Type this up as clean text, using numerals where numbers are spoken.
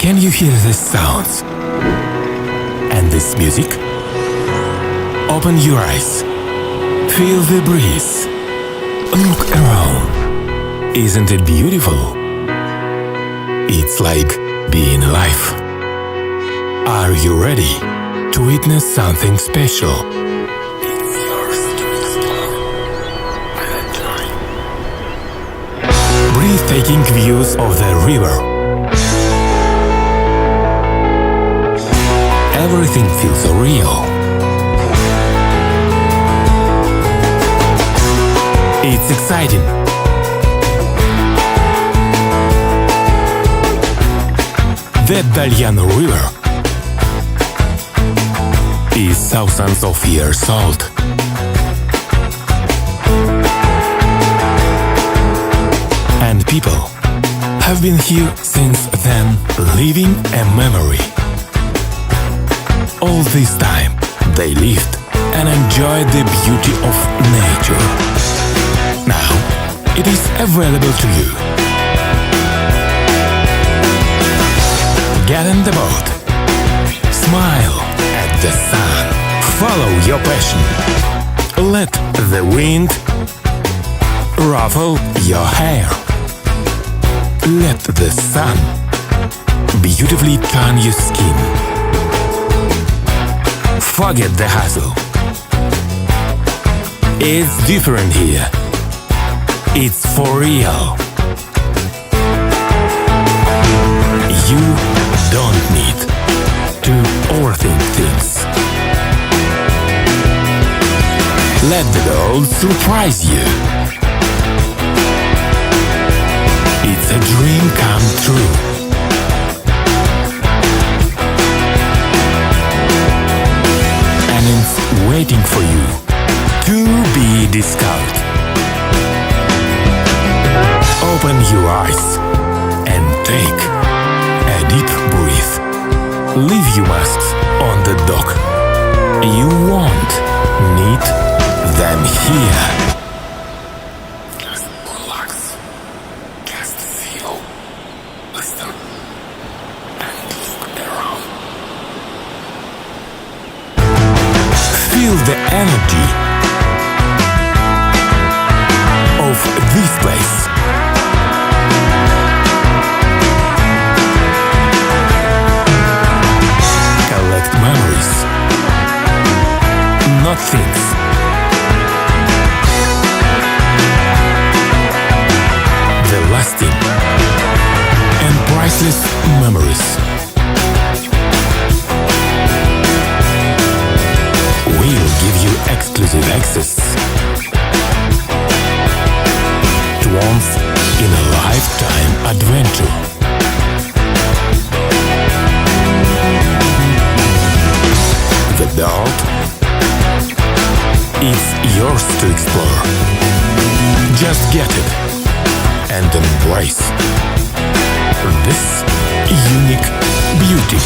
Can you hear the sounds and this music? Open your eyes. Feel the breeze. Look around. Isn't it beautiful? It's like being alive. Are you ready to witness something special? It's yours to explore anytime. Breathtaking views of the river. Everything feels so real. It's exciting. The Dalyan River is thousands of years old. And people have been here since then, leaving a memory. All this time, they lived and enjoyed the beauty of nature. Now, it is available to you. Get in the boat. Smile at the sun. Follow your passion. Let the wind ruffle your hair. Let the sun beautifully tan your skin. Forget the hustle. It's different here. It's for real. You don't need to overthink things. Let the world surprise you. It's a dream come true. And it's waiting for you to be discovered. Open your eyes and take a deep breath. Leave your masks on the dock. You won't need them here. Just relax. Just feel. Listen. And look around. Feel the energy of this place. Collect memories, not things. The lasting and priceless memories. We'll give you exclusive access to once in a lifetime adventure. The world is yours to explore. Just get it and embrace this unique beauty.